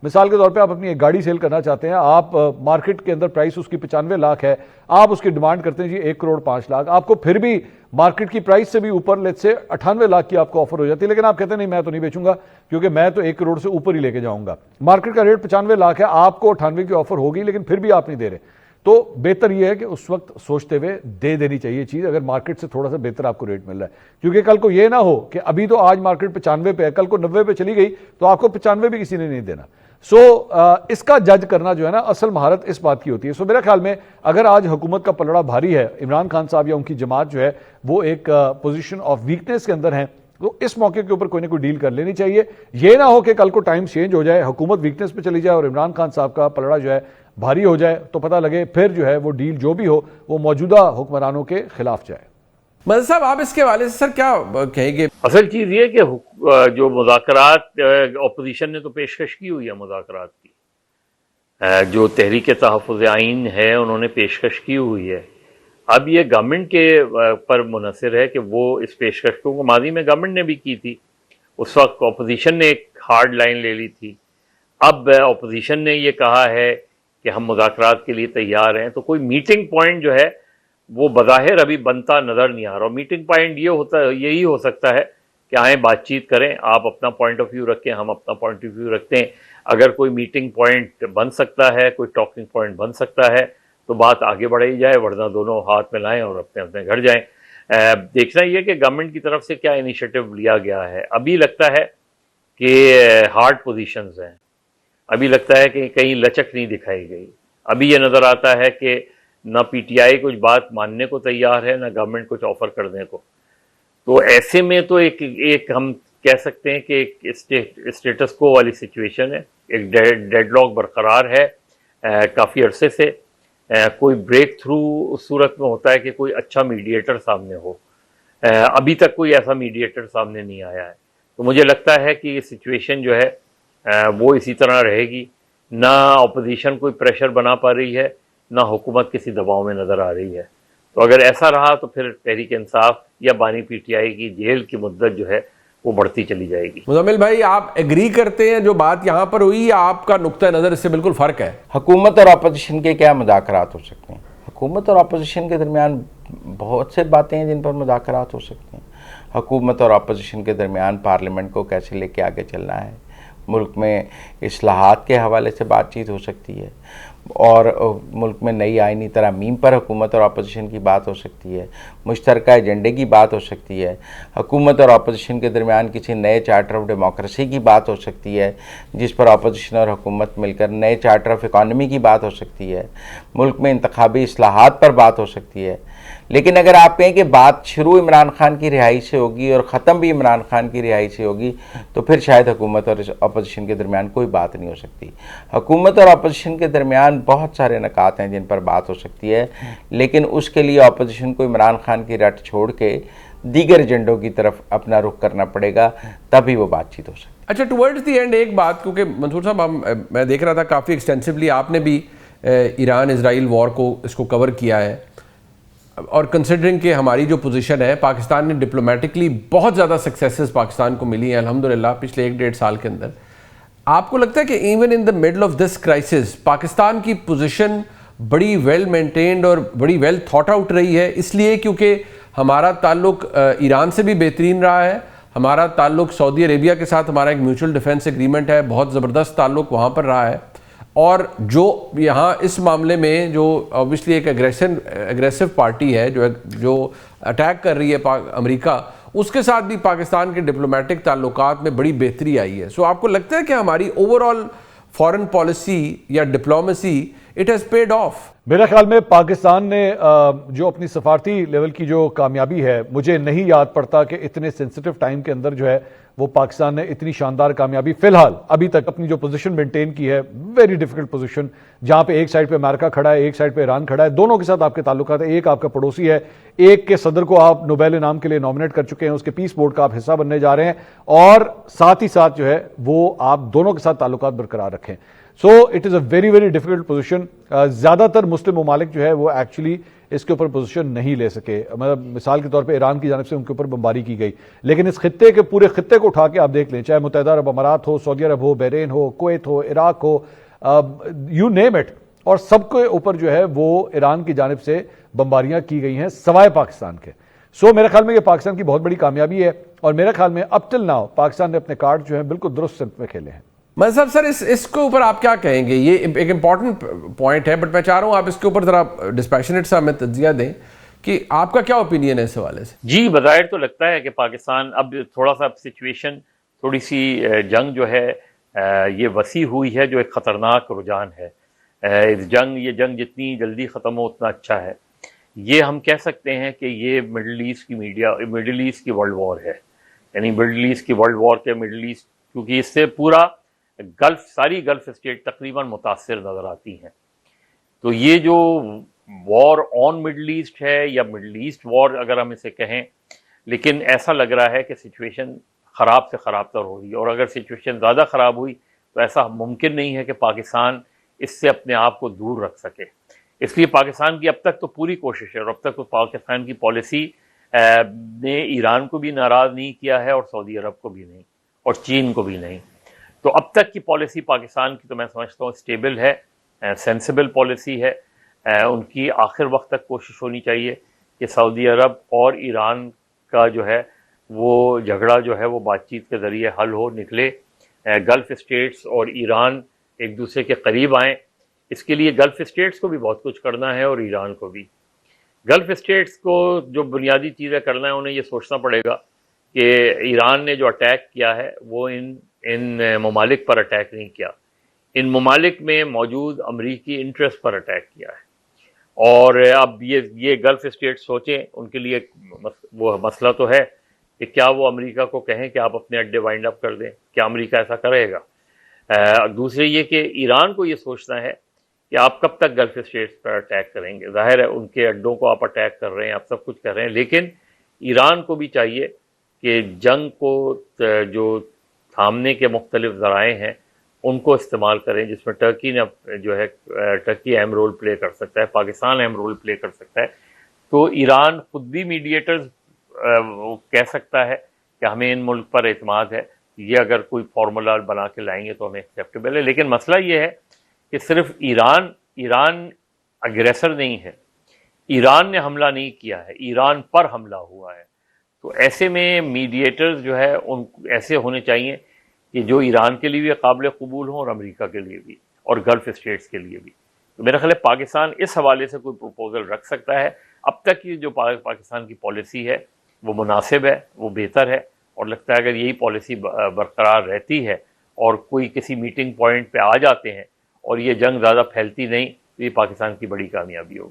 مثال کے طور پہ آپ اپنی ایک گاڑی سیل کرنا چاہتے ہیں، آپ مارکیٹ کے اندر پرائس اس کی 95 لاکھ ہے، آپ اس کی ڈیمانڈ کرتے ہیں جی 1,05,00,000، آپ کو پھر بھی مارکیٹ کی پرائس سے بھی اوپر لیٹ سے 98 لاکھ کی آپ کو آفر ہو جاتی ہے، لیکن آپ کہتے ہیں نہیں میں تو نہیں بیچوں گا کیونکہ میں تو 1 کروڑ سے اوپر ہی لے کے جاؤں گا۔ مارکیٹ کا ریٹ 95 لاکھ ہے، آپ کو 98 کی آفر ہوگی لیکن پھر بھی آپ نہیں دے رہے، تو بہتر یہ ہے کہ اس وقت سوچتے ہوئے دے دینی چاہیے چیز، اگر مارکیٹ سے تھوڑا سا بہتر آپ کو ریٹ مل رہا ہے، کیونکہ کل کو یہ نہ ہو کہ ابھی تو آج مارکیٹ 95 پہ ہے، کل کو 90 پہ چلی گئی تو آپ کو 95 بھی کسی نے نہیں دینا۔ اس کا جج کرنا جو ہے نا اصل مہارت اس بات کی ہوتی ہے۔ میرے خیال میں اگر آج حکومت کا پلڑا بھاری ہے، عمران خان صاحب یا ان کی جماعت جو ہے وہ ایک پوزیشن آف ویکنیس کے اندر ہیں، تو اس موقع کے اوپر کوئی نہ کوئی ڈیل کر لینی چاہیے۔ یہ نہ ہو کہ کل کو ٹائم چینج ہو جائے، حکومت ویکنیس پہ چلی جائے اور عمران خان صاحب کا پلڑا جو ہے بھاری ہو جائے، تو پتہ لگے پھر جو ہے وہ ڈیل جو بھی ہو وہ موجودہ حکمرانوں کے خلاف جائے۔ مدد صاحب آپ اس کے حوالے سے سر کیا کہیں گے؟ اصل چیز یہ کہ جو مذاکرات اپوزیشن نے تو پیشکش کی ہوئی ہے، مذاکرات کی جو تحریک تحفظ آئین ہے انہوں نے پیشکش کی ہوئی ہے، اب یہ گورنمنٹ کے پر منحصر ہے کہ وہ اس پیشکش کو ماضی میں گورنمنٹ نے بھی کی تھی، اس وقت اپوزیشن نے ایک ہارڈ لائن لے لی تھی، اب اپوزیشن نے یہ کہا ہے کہ ہم مذاکرات کے لیے تیار ہیں، تو کوئی میٹنگ پوائنٹ جو ہے وہ بظاہر ابھی بنتا نظر نہیں آ رہا۔ میٹنگ پوائنٹ یہی ہو سکتا ہے کہ آئیں بات چیت کریں، آپ اپنا پوائنٹ آف ویو رکھیں، ہم اپنا پوائنٹ آف ویو رکھتے ہیں، اگر کوئی میٹنگ پوائنٹ بن سکتا ہے، کوئی ٹاکنگ پوائنٹ بن سکتا ہے تو بات آگے بڑھائی جائے، ورنہ دونوں ہاتھ میں لائیں اور اپنے اپنے گھر جائیں۔ دیکھنا یہ کہ گورنمنٹ کی طرف سے کیا انیشیٹو لیا گیا ہے۔ ابھی لگتا ہے کہ ہارڈ پوزیشنز ہیں، ابھی لگتا ہے کہ کہیں لچک نہیں دکھائی گئی، ابھی یہ نظر آتا ہے کہ نہ پی ٹی آئی کچھ بات ماننے کو تیار ہے، نہ گورنمنٹ کچھ آفر کرنے کو، تو ایسے میں تو ایک ہم کہہ سکتے ہیں کہ ایک اسٹیٹس کو والی سچویشن ہے، ایک ڈیڈ لاک برقرار ہے کافی عرصے سے۔ کوئی بریک تھرو اس صورت میں ہوتا ہے کہ کوئی اچھا میڈیٹر سامنے ہو، ابھی تک کوئی ایسا میڈیٹر سامنے نہیں آیا ہے، تو مجھے لگتا ہے کہ یہ سچویشن جو ہے وہ اسی طرح رہے گی، نہ اپوزیشن کوئی پریشر بنا پا رہی ہے، نہ حکومت کسی دباؤ میں نظر آ رہی ہے، تو اگر ایسا رہا تو پھر تحریک انصاف یا بانی پی ٹی آئی کی جیل کی مدت جو ہے وہ بڑھتی چلی جائے گی۔ مزمل بھائی آپ ایگری کرتے ہیں جو بات یہاں پر ہوئی، یا آپ کا نقطہ نظر اس سے بالکل فرق ہے؟ حکومت اور اپوزیشن کے کیا مذاکرات ہو سکتے ہیں؟ حکومت اور اپوزیشن کے درمیان بہت سے باتیں ہیں جن پر مذاکرات ہو سکتے ہیں۔ حکومت اور اپوزیشن کے درمیان پارلیمنٹ کو کیسے لے کے آگے چلنا ہے، ملک میں اصلاحات کے حوالے سے بات چیت ہو سکتی ہے، اور ملک میں نئی آئینی ترامیم پر حکومت اور اپوزیشن کی بات ہو سکتی ہے، مشترکہ ایجنڈے کی بات ہو سکتی ہے، حکومت اور اپوزیشن کے درمیان کسی نئے چارٹر آف ڈیموکریسی کی بات ہو سکتی ہے جس پر اپوزیشن اور حکومت مل کر نئے چارٹر آف اکانومی کی بات ہو سکتی ہے، ملک میں انتخابی اصلاحات پر بات ہو سکتی ہے۔ لیکن اگر آپ کہیں کہ بات شروع عمران خان کی رہائی سے ہوگی اور ختم بھی عمران خان کی رہائی سے ہوگی، تو پھر شاید حکومت اور اپوزیشن کے درمیان کوئی بات نہیں ہو سکتی۔ حکومت اور اپوزیشن کے درمیان بہت سارے نکات ہیں جن پر بات ہو سکتی ہے، لیکن اس کے لیے اپوزیشن کو عمران خان کی رٹ چھوڑ کے دیگر ایجنڈوں کی طرف اپنا رخ کرنا پڑے گا، تبھی وہ بات چیت ہو سکتی ہے۔ اچھا، ٹورڈز دی اینڈ ایک بات، کیونکہ منصور صاحب میں دیکھ رہا تھا کافی ایکسٹینسولی آپ نے بھی ایران اسرائیل وار کو اس کو کور کیا ہے، اور کنسیڈرنگ کہ ہماری جو پوزیشن ہے، پاکستان نے ڈپلومیٹکلی بہت زیادہ سکسیسز پاکستان کو ملی ہیں الحمدللہ پچھلے 1-1.5 سال کے اندر، آپ کو لگتا ہے کہ even in the middle of this crisis Pakistan کی پوزیشن بڑی ویل مینٹینڈ اور بڑی ویل تھاٹ آؤٹ رہی ہے، اس لیے کیونکہ ہمارا تعلق ایران سے بھی بہترین رہا ہے، ہمارا تعلق سعودی عربیہ کے ساتھ ہمارا ایک میوچل ڈیفنس ایگریمنٹ ہے، بہت زبردست تعلق وہاں پر رہا ہے، اور جو یہاں اس معاملے میں جو اوبویسلی ایک اگریسو پارٹی ہے جو اٹیک کر رہی ہے امریکہ، اس کے ساتھ بھی پاکستان کے ڈپلومیٹک تعلقات میں بڑی بہتری آئی ہے۔ سو آپ کو لگتا ہے کہ ہماری اوور آل فارن پالیسی یا diplomacy it has paid off? میرے خیال میں پاکستان نے جو اپنی سفارتی لیول کی جو کامیابی ہے، مجھے نہیں یاد پڑتا کہ اتنے سینسٹیو ٹائم کے اندر جو ہے وہ پاکستان نے اتنی شاندار کامیابی فی الحال ابھی تک اپنی جو پوزیشن مینٹین کی ہے، ویری ڈیفیکلٹ پوزیشن، جہاں پہ ایک سائڈ پہ امریکہ کھڑا ہے، ایک سائڈ پہ ایران کھڑا ہے، دونوں کے ساتھ آپ کے تعلقات ہیں، ایک آپ کا پڑوسی ہے، ایک کے صدر کو آپ نوبیل انعام کے لیے نامنیٹ کر چکے ہیں، اس کے پیس بورڈ کا آپ حصہ بننے جا رہے ہیں، اور ساتھ ہی ساتھ جو ہے وہ آپ دونوں کے ساتھ تعلقات برقرار رکھیں۔ So it is a very very difficult position. زیادہ تر مسلم ممالک جو ہے وہ ایکچولی اس کے اوپر پوزیشن نہیں لے سکے. مطلب مثال کے طور پہ ایران کی جانب سے ان کے اوپر بمباری کی گئی, لیکن اس خطے کے پورے خطے کو اٹھا کے آپ دیکھ لیں, چاہے متحدہ عرب امارات ہو, سعودی عرب ہو, بحرین ہو, کویت ہو, عراق ہو, یو نیم اٹ, اور سب کے اوپر جو ہے وہ ایران کی جانب سے بمباریاں کی گئی ہیں سوائے پاکستان کے. سو میرے خیال میں یہ پاکستان کی بہت بڑی کامیابی ہے, اور میرے خیال میں اپ ٹل ناؤ پاکستان نے اپنے کارڈ جو ہیں بالکل درست سمت میں کھیلے ہیں. مذہب سر اس کے اوپر آپ کیا کہیں گے؟ یہ ایک امپورٹنٹ پوائنٹ ہے, بٹ میں چاہ رہا ہوں آپ اس کے اوپر ذرا ڈسپیشنیٹ سا ہمیں تجزیہ دیں کہ آپ کا کیا اوپینین ہے اس حوالے سے. جی, بظاہر تو لگتا ہے کہ پاکستان اب تھوڑا سا سچویشن, تھوڑی سی جنگ جو ہے یہ وسیع ہوئی ہے, جو ایک خطرناک رجحان ہے. یہ جنگ جتنی جلدی ختم ہو اتنا اچھا ہے. یہ ہم کہہ سکتے ہیں کہ یہ مڈل ایسٹ کی ورلڈ وار ہے, یعنی مڈل ایسٹ کی ورلڈ وار کے مڈل ایسٹ, کیونکہ اس سے پورا ساری گلف اسٹیٹ تقریباً متاثر نظر آتی ہیں. تو یہ جو وار آن مڈل ایسٹ ہے, یا مڈل ایسٹ وار اگر ہم اسے کہیں, لیکن ایسا لگ رہا ہے کہ سچویشن خراب سے خراب تر ہو رہی ہے, اور اگر سچویشن زیادہ خراب ہوئی تو ایسا ممکن نہیں ہے کہ پاکستان اس سے اپنے آپ کو دور رکھ سکے. اس لیے پاکستان کی اب تک تو پوری کوشش ہے, اور اب تک تو پاکستان کی پالیسی نے ایران کو بھی ناراض نہیں کیا ہے, اور سعودی عرب کو بھی نہیں, اور چین کو بھی نہیں. تو اب تک کی پالیسی پاکستان کی تو میں سمجھتا ہوں اسٹیبل ہے, سینسیبل پالیسی ہے. ان کی آخر وقت تک کوشش ہونی چاہیے کہ سعودی عرب اور ایران کا جو ہے وہ جھگڑا جو ہے وہ بات چیت کے ذریعے حل ہو نکلے, گلف اسٹیٹس اور ایران ایک دوسرے کے قریب آئیں. اس کے لیے گلف اسٹیٹس کو بھی بہت کچھ کرنا ہے, اور ایران کو بھی. گلف اسٹیٹس کو جو بنیادی چیزیں کرنا ہے, انہیں یہ سوچنا پڑے گا کہ ایران نے جو اٹیک کیا ہے وہ ان ممالک پر اٹیک نہیں کیا, ان ممالک میں موجود امریکی انٹرسٹ پر اٹیک کیا ہے. اور اب یہ گلف اسٹیٹ سوچیں, ان کے لیے وہ مسئلہ تو ہے کہ کیا وہ امریکہ کو کہیں کہ آپ اپنے اڈے وائنڈ اپ کر دیں, کیا امریکہ ایسا کرے گا؟ دوسرے یہ کہ ایران کو یہ سوچنا ہے کہ آپ کب تک گلف اسٹیٹس پر اٹیک کریں گے. ظاہر ہے ان کے اڈوں کو آپ اٹیک کر رہے ہیں, آپ سب کچھ کر رہے ہیں, لیکن ایران کو بھی چاہیے کہ جنگ کو جو تھامنے کے مختلف ذرائع ہیں ان کو استعمال کریں, جس میں ٹرکی نے جو ہے ٹرکی اہم رول پلے کر سکتا ہے, پاکستان اہم رول پلے کر سکتا ہے. تو ایران خود بھی میڈیٹرز کہہ سکتا ہے کہ ہمیں ان ملک پر اعتماد ہے, یہ اگر کوئی فارمولا بنا کے لائیں گے تو ہمیں ایکسیپٹیبل ہے. لیکن مسئلہ یہ ہے کہ صرف ایران اگریسر نہیں ہے, ایران نے حملہ نہیں کیا ہے, ایران پر حملہ ہوا ہے. تو ایسے میں میڈیٹرز جو ہے ان ایسے ہونے چاہیے کہ جو ایران کے لیے بھی قابل قبول ہوں, اور امریکہ کے لیے بھی, اور گلف اسٹیٹس کے لیے بھی. تو میرا خیال ہے پاکستان اس حوالے سے کوئی پروپوزل رکھ سکتا ہے. اب تک کی جو پاکستان کی پالیسی ہے وہ مناسب ہے, وہ بہتر ہے, اور لگتا ہے اگر یہی پالیسی برقرار رہتی ہے اور کوئی کسی میٹنگ پوائنٹ پہ آ جاتے ہیں اور یہ جنگ زیادہ پھیلتی نہیں, تو یہ پاکستان کی بڑی کامیابی ہوگی.